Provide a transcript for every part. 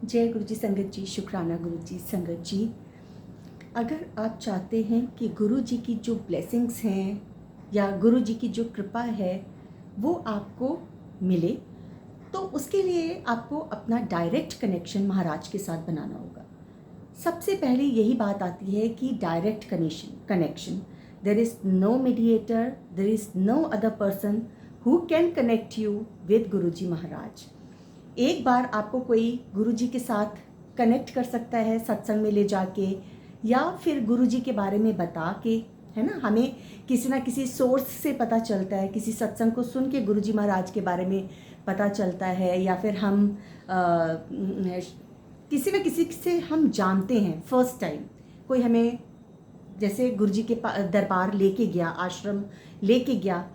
जय गुरु जी संगत जी, शुक्राना गुरु जी संगत जी। अगर आप चाहते हैं कि गुरु जी की जो ब्लेसिंग्स हैं या गुरु जी की जो कृपा है वो आपको मिले, तो उसके लिए आपको अपना डायरेक्ट कनेक्शन महाराज के साथ बनाना होगा। सबसे पहले यही बात आती है कि direct connection, there is no mediator, there is no other person who can connect you with Guru ji महाराज। एक बार आपको कोई गुरुजी के साथ कनेक्ट कर सकता है सत्संग में ले जाके, या फिर गुरुजी के बारे में बता के, है ना। हमें किसी ना किसी सोर्स से पता चलता है, किसी सत्संग को सुन के गुरुजी महाराज के बारे में पता चलता है, या फिर हम किसी न किसी से हम जानते हैं फर्स्ट टाइम। कोई हमें जैसे गुरुजी के दरबार लेके गया, आश्रम लेके गया,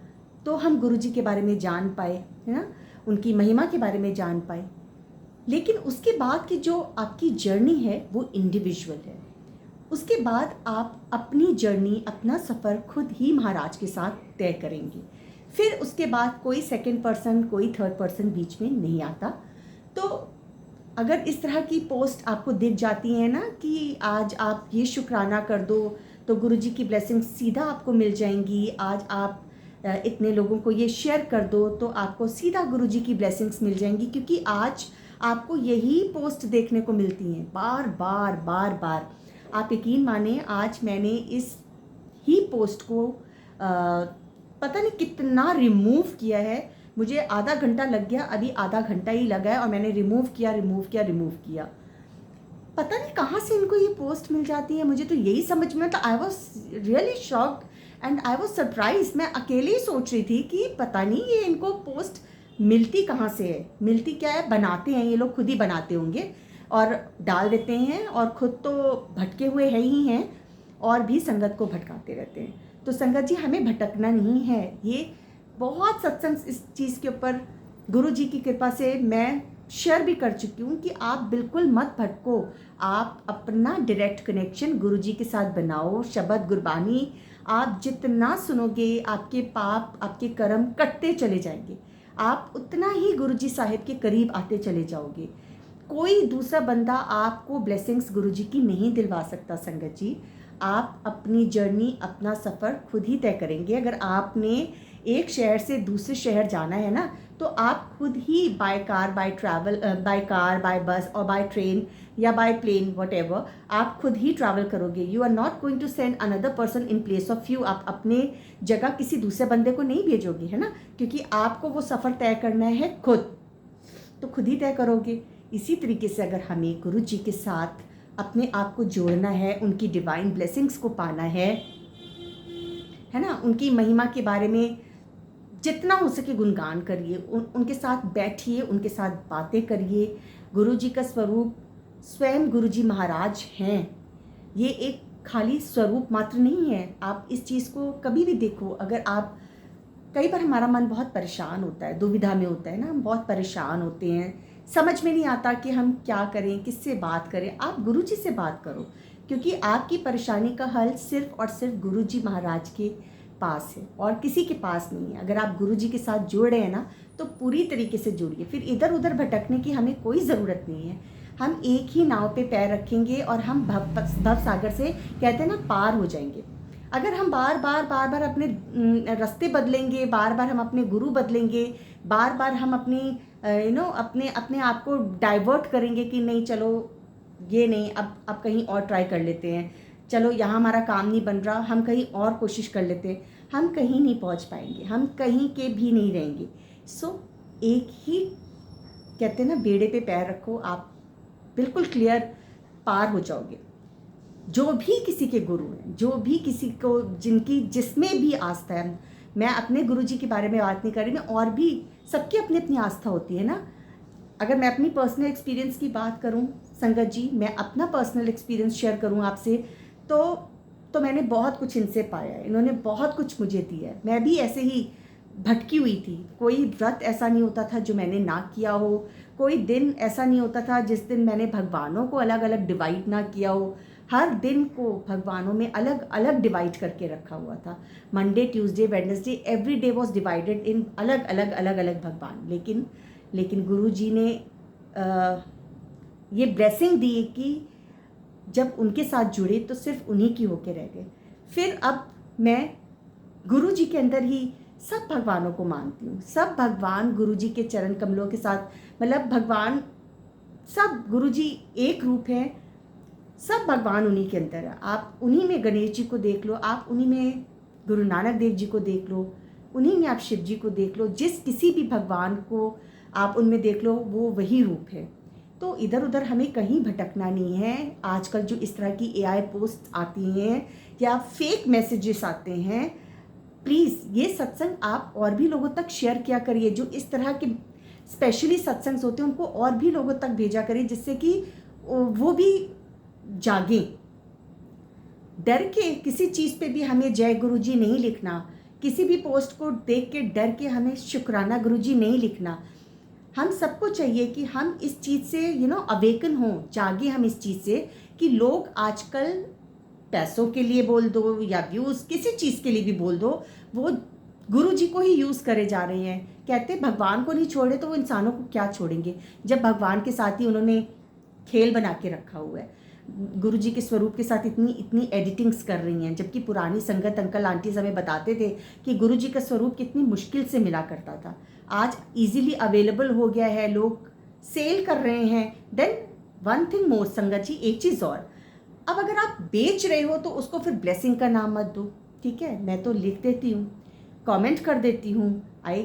तो हम गुरुजी के बारे में जान पाए, है ना, उनकी महिमा के बारे में जान पाए। लेकिन उसके बाद की जो आपकी जर्नी है वो इंडिविजुअल है। उसके बाद आप अपनी जर्नी, अपना सफ़र खुद ही महाराज के साथ तय करेंगे। फिर उसके बाद कोई सेकंड पर्सन, कोई थर्ड पर्सन बीच में नहीं आता। तो अगर इस तरह की पोस्ट आपको दिख जाती है ना कि आज आप ये शुक्राना कर दो तो गुरुजी की ब्लेसिंग सीधा आपको मिल जाएंगी, आज आप इतने लोगों को ये शेयर कर दो तो आपको सीधा गुरुजी की ब्लेसिंग्स मिल जाएंगी, क्योंकि आज आपको यही पोस्ट देखने को मिलती हैं बार बार बार बार। आप यकीन माने, आज मैंने इस ही पोस्ट को पता नहीं कितना रिमूव किया है। मुझे आधा घंटा लग गया, अभी आधा घंटा ही लगा है और मैंने रिमूव किया। पता नहीं कहाँ से इनको ये पोस्ट मिल जाती है, मुझे तो यही समझ में, मतलब I was really shocked and I was surprise. मैं अकेले ही सोच रही थी कि पता नहीं ये इनको पोस्ट मिलती कहाँ से है, मिलती क्या है, बनाते हैं ये लोग, खुद ही बनाते होंगे और डाल देते हैं, और खुद तो भटके हुए है ही हैं और भी संगत को भटकाते रहते हैं। तो संगत जी, हमें भटकना नहीं है। ये बहुत सत्संग इस चीज़ के ऊपर गुरु जी की कृपा से मैं शेयर भी कर चुकी हूँ कि आप बिल्कुल मत भटको। आप अपना डायरेक्ट कनेक्शन गुरु जी के साथ बनाओ। शब्द गुरबानी आप जितना सुनोगे, आपके पाप, आपके कर्म कटते चले जाएंगे। आप उतना ही गुरु जी साहिब के करीब आते चले जाओगे। कोई दूसरा बंदा आपको ब्लेसिंग्स गुरु जी की नहीं दिलवा सकता संगत जी। आप अपनी जर्नी, अपना सफ़र खुद ही तय करेंगे। अगर आपने एक शहर से दूसरे शहर जाना है ना, तो आप खुद ही बाय कार, बाय बस और बाय ट्रेन या बाय प्लेन, वट आप खुद ही ट्रैवल करोगे। You are not going to send another person in place of you. आप अपने जगह किसी दूसरे बंदे को नहीं भेजोगे, है ना, क्योंकि आपको वो सफ़र तय करना है खुद, तो खुद ही तय करोगे। इसी तरीके से अगर हमें गुरु जी के साथ अपने आप को जोड़ना है, उनकी डिवाइन ब्लेसिंग्स को पाना है ना, उनकी महिमा के बारे में जितना हो सके गुणगान करिए, उनके साथ बैठिए, उनके साथ बातें करिए। गुरु जी का स्वरूप स्वयं गुरु जी महाराज हैं। ये एक खाली स्वरूप मात्र नहीं है। आप इस चीज़ को कभी भी देखो। अगर आप, कई बार हमारा मन बहुत परेशान होता है, दुविधा में होता है ना, हम बहुत परेशान होते हैं, समझ में नहीं आता कि हम क्या करें, किससे बात करें। आप गुरु जी से बात करो, क्योंकि आपकी परेशानी का हल सिर्फ और सिर्फ गुरु जी महाराज के पास है और किसी के पास नहीं है। अगर आप गुरु जी के साथ जुड़ रहे हैं ना, तो पूरी तरीके से जुड़िए। फिर इधर उधर भटकने की हमें कोई ज़रूरत नहीं है। हम एक ही नाव पे पैर रखेंगे और हम भव सागर से, कहते हैं ना, पार हो जाएंगे। अगर हम बार बार अपने रास्ते बदलेंगे, बार बार हम अपने गुरु बदलेंगे, बार बार हम अपनी अपने आप को डाइवर्ट करेंगे कि नहीं चलो ये नहीं, अब कहीं और ट्राई कर लेते हैं, चलो यहाँ हमारा काम नहीं बन रहा, हम कहीं और कोशिश कर लेते हैं, हम कहीं नहीं पहुँच पाएंगे, हम कहीं के भी नहीं रहेंगे। सो एक ही, कहते हैं ना, बेड़े पे पैर रखो, आप बिल्कुल क्लियर पार हो जाओगे। जो भी किसी के गुरु हैं, जो भी किसी को, जिनकी जिसमें भी आस्था है, मैं अपने गुरु जी के बारे में बात नहीं कर रही, मैं और भी, सबकी अपनी अपनी आस्था होती है ना। अगर मैं अपनी पर्सनल एक्सपीरियंस की बात करूं संगत जी, मैं अपना पर्सनल एक्सपीरियंस शेयर करूं आपसे, तो मैंने बहुत कुछ इनसे पाया है। इन्होंने बहुत कुछ मुझे दिया है। मैं भी ऐसे ही भटकी हुई थी। कोई व्रत ऐसा नहीं होता था जो मैंने ना किया हो, कोई दिन ऐसा नहीं होता था जिस दिन मैंने भगवानों को अलग अलग डिवाइड ना किया हो। हर दिन को भगवानों में अलग अलग डिवाइड करके रखा हुआ था। Monday, Tuesday, Wednesday, every day was divided in अलग अलग भगवान। लेकिन गुरु जी ने ये ब्लेसिंग दी कि जब उनके साथ जुड़े तो सिर्फ उन्हीं की होके रह गए। फिर अब मैं गुरु जी के अंदर ही सब भगवानों को मानती हूँ। सब भगवान गुरु जी के चरण कमलों के साथ, मतलब भगवान सब गुरु जी एक रूप है, सब भगवान उन्हीं के अंदर है। आप उन्हीं में गणेश जी को देख लो, आप उन्हीं में गुरु नानक देव जी को देख लो, उन्हीं में आप शिव जी को देख लो, जिस किसी भी भगवान को आप उनमें देख लो, वो वही रूप है। तो इधर उधर हमें कहीं भटकना नहीं है। आजकल जो इस तरह की AI पोस्ट आती हैं या फेक मैसेजेस आते हैं, प्लीज़ ये सत्संग आप और भी लोगों तक शेयर किया करिए। जो इस तरह के स्पेशली सत्संग होते हैं उनको और भी लोगों तक भेजा करिए, जिससे कि वो भी जागें। डर के किसी चीज़ पे भी हमें जय गुरु जी नहीं लिखना, किसी भी पोस्ट को देख के डर के हमें शुक्राना गुरु जी नहीं लिखना। हम सबको चाहिए कि हम इस चीज़ से अवेकन हों, जागे हम इस चीज़ से कि लोग आजकल पैसों के लिए बोल दो या व्यूज़, किसी चीज़ के लिए भी बोल दो, वो गुरु जी को ही यूज़ करे जा रहे हैं। कहते भगवान को नहीं छोड़े तो वो इंसानों को क्या छोड़ेंगे, जब भगवान के साथ ही उन्होंने खेल बना के रखा हुआ है। गुरु जी के स्वरूप के साथ इतनी इतनी एडिटिंग्स कर रही हैं, जबकि पुरानी संगत अंकल आंटीज हमें बताते थे कि गुरु जी का स्वरूप कितनी मुश्किल से मिला करता था। आज इजीली अवेलेबल हो गया है, लोग सेल कर रहे हैं। देन वन थिंग मोर संगत जी, एक चीज़ और, अब अगर आप बेच रहे हो तो उसको फिर ब्लेसिंग का नाम मत दो, ठीक है। मैं तो लिख देती हूँ, कमेंट कर देती हूँ, I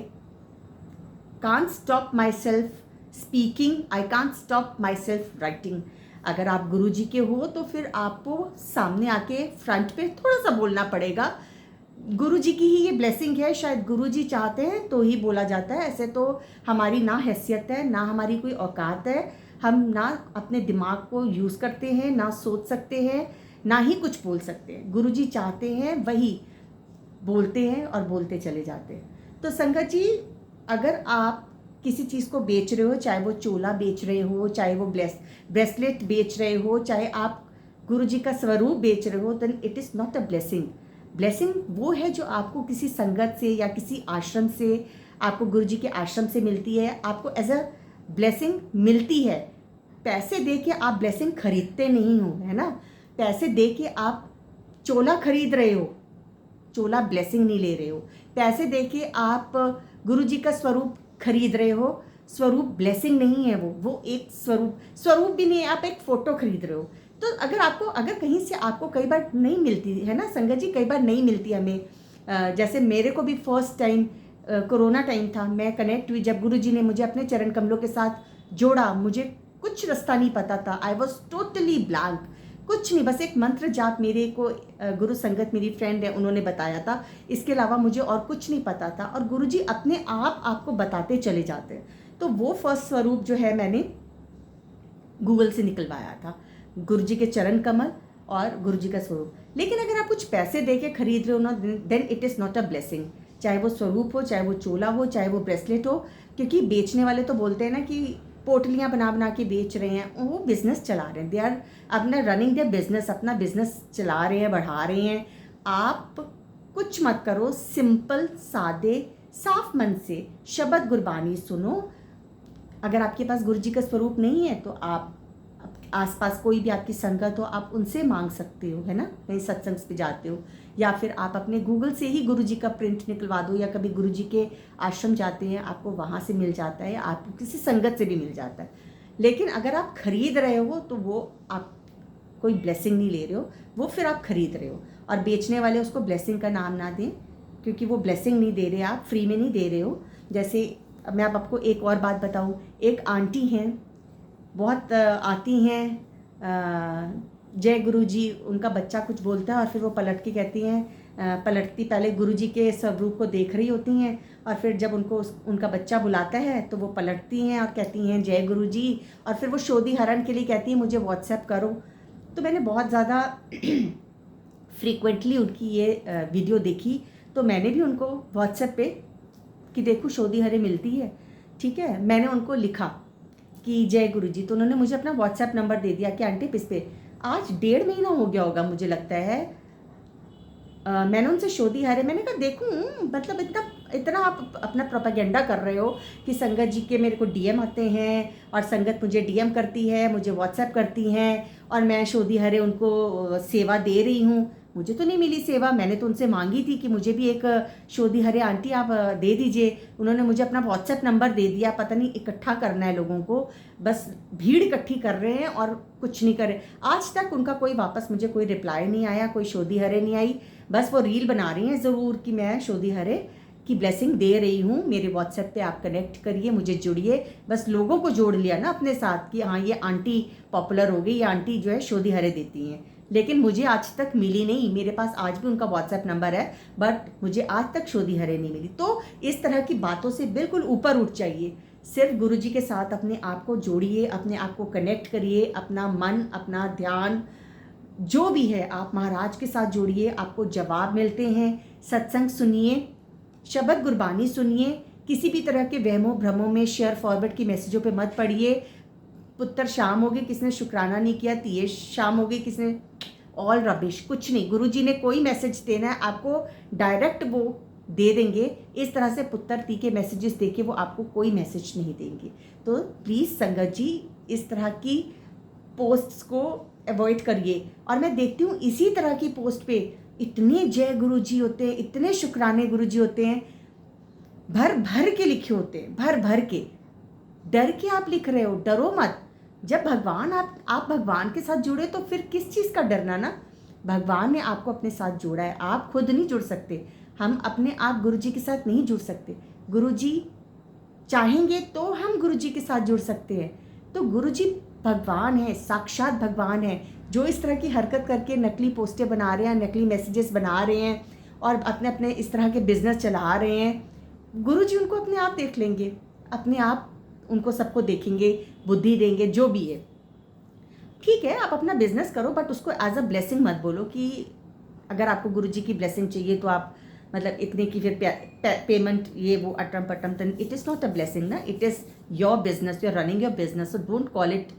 can't stop my self speaking, I can't stop my self writing. अगर आप गुरु जी के हो तो फिर आपको सामने आके फ्रंट पे थोड़ा सा बोलना पड़ेगा। गुरु जी की ही ये ब्लेसिंग है, शायद गुरु जी चाहते हैं तो ही बोला जाता है। ऐसे तो हमारी ना हैसियत है, ना हमारी कोई औकात है, हम ना अपने दिमाग को यूज़ करते हैं, ना सोच सकते हैं, ना ही कुछ बोल सकते हैं। गुरु जी चाहते हैं वही बोलते हैं और बोलते चले जाते हैं। तो संगत जी, अगर आप किसी चीज़ को बेच रहे हो, चाहे वो चोला बेच रहे हो, चाहे वो ब्रेसलेट बेच रहे हो, चाहे आप गुरु जी का स्वरूप बेच रहे हो, then it is not a blessing. Blessing वो है जो आपको किसी संगत से या किसी आश्रम से, आपको गुरु जी के आश्रम से मिलती है, आपको एज अ ब्लेसिंग मिलती है। पैसे दे के आप ब्लेसिंग खरीदते नहीं हो, है ना। पैसे दे के आप चोला खरीद रहे हो, चोला ब्लेसिंग नहीं ले रहे हो। पैसे दे के आप गुरु जी का स्वरूप खरीद रहे हो, स्वरूप ब्लेसिंग नहीं है। वो एक स्वरूप भी नहीं है, आप एक फ़ोटो खरीद रहे हो। तो अगर कहीं से आपको कई बार नहीं मिलती है ना संगत जी, कई बार नहीं मिलती हमें। जैसे मेरे को भी फर्स्ट टाइम कोरोना टाइम था, मैं कनेक्ट हुई जब गुरु जी ने मुझे अपने चरण कमलों के साथ जोड़ा। मुझे कुछ रास्ता नहीं पता था, आई वॉज टोटली ब्लैंक, कुछ नहीं, बस एक मंत्र जाप मेरे को गुरु संगत मेरी फ्रेंड है उन्होंने बताया था। इसके अलावा मुझे और कुछ नहीं पता था, और गुरु जी अपने आप आपको बताते चले जाते हैं। तो वो फर्स्ट स्वरूप जो है मैंने गूगल से निकलवाया था, गुरु जी के चरण कमल और गुरु जी का स्वरूप। लेकिन अगर आप कुछ पैसे दे के खरीद रहे हो ना, then it is not a blessing. चाहे वो स्वरूप हो, चाहे वो चोला हो, चाहे वो ब्रेसलेट हो, क्योंकि बेचने वाले तो बोलते हैं ना कि पोटलियाँ बना बना के बेच रहे हैं, वो बिज़नेस चला रहे हैं, दे आर अपना रनिंग देयर बिजनेस, अपना बिजनेस चला रहे हैं, बढ़ा रहे हैं। आप कुछ मत करो, सिंपल सादे साफ मन से शब्द गुरबानी सुनो। अगर आपके पास गुरु जी का स्वरूप नहीं है तो आप आसपास कोई भी आपकी संगत हो, आप उनसे मांग सकते हो, है ना, कहीं सत्संग पे जाते हो, या फिर आप अपने गूगल से ही गुरु जी का प्रिंट निकलवा दो, या कभी गुरु जी के आश्रम जाते हैं आपको वहाँ से मिल जाता है, आपको किसी संगत से भी मिल जाता है। लेकिन अगर आप खरीद रहे हो तो वो आप कोई ब्लेसिंग नहीं ले रहे हो, वो फिर आप खरीद रहे हो। और बेचने वाले उसको ब्लेसिंग का नाम ना दें, क्योंकि वो ब्लेसिंग नहीं दे रहे, आप फ्री में नहीं दे रहे हो। जैसे मैं आपको एक और बात बताऊँ, एक आंटी हैं, बहुत आती हैं, जय गुरु जी, उनका बच्चा कुछ बोलता है और फिर वो पलट के कहती हैं, पलटती पहले गुरु जी के स्वरूप को देख रही होती हैं, और फिर जब उनका बच्चा बुलाता है तो वो पलटती हैं और कहती हैं जय गुरु जी, और फिर वो शोधी हरण के लिए कहती हैं मुझे व्हाट्सएप करो। तो मैंने बहुत ज़्यादा फ्रीक्वेंटली उनकी ये वीडियो देखी, तो मैंने भी उनको व्हाट्सएप पे कि देखो शोधी हरे मिलती है, ठीक है। मैंने उनको लिखा कि जय गुरु जी, तो उन्होंने मुझे अपना व्हाट्सएप नंबर दे दिया कि आंटी इस पे आज 1.5 महीना हो गया होगा मुझे लगता है। मैंने उनसे शोधी हरे, मैंने कहा देखूँ, मतलब इतना आप अपना प्रोपेगेंडा कर रहे हो कि संगत जी के मेरे को डीएम आते हैं और संगत मुझे डीएम करती है, मुझे व्हाट्सएप करती हैं और मैं शोधी हरे उनको सेवा दे रही हूँ। मुझे तो नहीं मिली सेवा, मैंने तो उनसे मांगी थी कि मुझे भी एक शोधी हरे आंटी आप दे दीजिए। उन्होंने मुझे अपना व्हाट्सएप नंबर दे दिया, पता नहीं इकट्ठा करना है लोगों को, बस भीड़ इकट्ठी कर रहे हैं और कुछ नहीं कर रहे। आज तक उनका कोई वापस मुझे कोई रिप्लाई नहीं आया, कोई शोधी हरे नहीं आई। बस वो रील बना रही हैं ज़रूर कि मैं शोधी हरे की ब्लेसिंग दे रही हूँ, मेरे व्हाट्सएप पे आप कनेक्ट करिए, मुझे जुड़िए। बस लोगों को जोड़ लिया ना अपने साथ कि हाँ ये आंटी पॉपुलर हो गई, ये आंटी जो है शोधी हरे देती हैं। लेकिन मुझे आज तक मिली नहीं। मेरे पास आज भी उनका व्हाट्सएप नंबर है, बट मुझे आज तक शोधी हरे नहीं मिली। तो इस तरह की बातों से बिल्कुल ऊपर उठ जाइए। सिर्फ गुरुजी के साथ अपने आप को जोड़िए, अपने आप को कनेक्ट करिए, अपना मन, अपना ध्यान जो भी है आप महाराज के साथ जोड़िए, आपको जवाब मिलते हैं। सत्संग सुनिए, शब्द गुरबानी सुनिए, किसी भी तरह के वहमों भ्रमों में शेयर फॉरवर्ड की मैसेजों पे मत पड़िए। पुत्र शाम हो गई, किसने शुक्राना नहीं किया, तिये शाम हो गई, किसने ऑल रबिश, कुछ नहीं। गुरुजी ने कोई मैसेज देना है आपको, डायरेक्ट वो दे देंगे। इस तरह से पुत्र ती के मैसेजेस देके वो आपको कोई मैसेज नहीं देंगे। तो प्लीज़ संगत जी इस तरह की पोस्ट्स को अवॉइड करिए। और मैं देखती हूँ इसी तरह की पोस्ट पे इतने जय गुरुजी होते हैं, इतने शुक्राने गुरुजी होते हैं, भर भर के लिखे होते हैं, भर भर के। डर के आप लिख रहे हो, डरो मत। जब भगवान आप भगवान के साथ जुड़े तो फिर किस चीज़ का डरना ना। भगवान ने आपको अपने साथ जोड़ा है, आप खुद नहीं जुड़ सकते। हम अपने आप गुरुजी के साथ नहीं जुड़ सकते। गुरुजी चाहेंगे तो हम गुरुजी के साथ जुड़ सकते हैं। तो गुरुजी भगवान है, साक्षात भगवान है। जो इस तरह की हरकत करके नकली पोस्टें बना रहे हैं, नकली मैसेजेस बना रहे हैं और अपने अपने इस तरह के बिजनेस चला रहे हैं, गुरुजी उनको अपने आप देख लेंगे, अपने आप उनको सबको देखेंगे, बुद्धि देंगे, जो भी है। ठीक है, आप अपना बिजनेस करो, बट उसको एज अ ब्लेसिंग मत बोलो कि अगर आपको गुरुजी की ब्लेसिंग चाहिए तो आप मतलब इतने की फिर पेमेंट ये वो अटम पटम। Then it is not a blessing ना, it is your business, you are running your business, so don't call it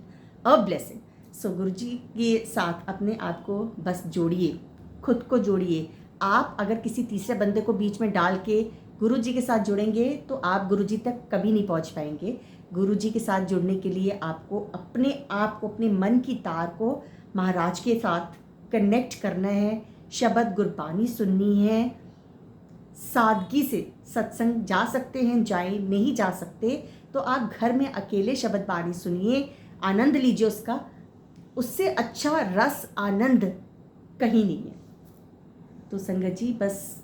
a blessing. So Guruji के साथ अपने आप को बस जोड़िए, खुद को जोड़िए। आप अगर किसी तीसरे बंदे को बीच में डाल के गुरुजी के साथ जुड़ेंगे तो आप गुरुजी तक कभी नहीं पहुंच पाएंगे। गुरुजी के साथ जुड़ने के लिए आपको अपने आप को, अपने मन की तार को महाराज के साथ कनेक्ट करना है, शब्द गुरबानी सुननी है, सादगी से सत्संग जा सकते हैं जाएं, नहीं जा सकते तो आप घर में अकेले शब्द बाणी सुनिए, आनंद लीजिए उसका। उससे अच्छा रस आनंद कहीं नहीं है। तो संगत जी बस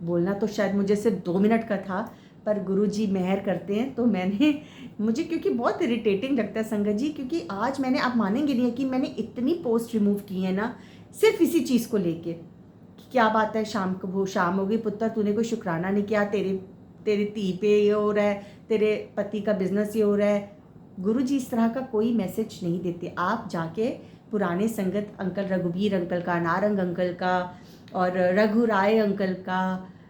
बोलना तो शायद मुझे सिर्फ 2 मिनट का था, पर गुरुजी मेहर करते हैं तो मुझे क्योंकि बहुत इरिटेटिंग लगता है संगत जी, क्योंकि आज मैंने, आप मानेंगे नहीं कि मैंने इतनी पोस्ट रिमूव की है ना सिर्फ इसी चीज़ को लेके। क्या बात है, शाम हो गई पुत्र, तूने कोई शुक्राना नहीं किया, तेरी धी पे ये हो रहा है, तेरे पति का बिजनेस ये हो रहा है। गुरुजी इस तरह का कोई मैसेज नहीं देते। आप जाके पुराने संगत अंकल रघुवीर अंकल का, नारंग अंकल का और रघु राय अंकल का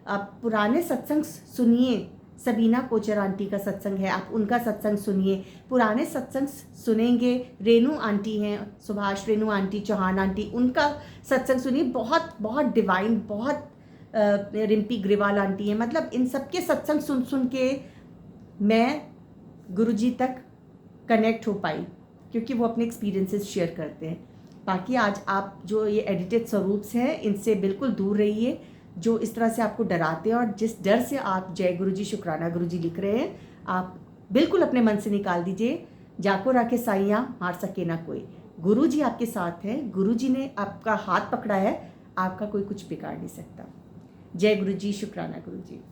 आप पुराने सत्संग सुनिए। सबीना कोचर आंटी का सत्संग है, आप उनका सत्संग सुनिए। पुराने सत्संग सुनेंगे, रेनू आंटी हैं, सुभाष रेनू आंटी, चौहान आंटी, उनका सत्संग सुनिए। बहुत बहुत डिवाइन, बहुत रिम्पी ग्रेवाल आंटी हैं। मतलब इन सबके सत्संग सुन सुन के मैं गुरुजी तक कनेक्ट हो पाई, क्योंकि वो अपने एक्सपीरियंसेस शेयर करते हैं। बाकी आज आप जो ये एडिटेड स्वरूप्स हैं इनसे बिल्कुल दूर रहिए, जो इस तरह से आपको डराते हैं। और जिस डर से आप जय गुरुजी शुक्राना गुरुजी लिख रहे हैं, आप बिल्कुल अपने मन से निकाल दीजिए। जाको राखे साइयाँ हार सके ना कोई। गुरुजी आपके साथ हैं, गुरुजी ने आपका हाथ पकड़ा है, आपका कोई कुछ बिगाड़ नहीं सकता। जय गुरुजी शुक्राना गुरुजी।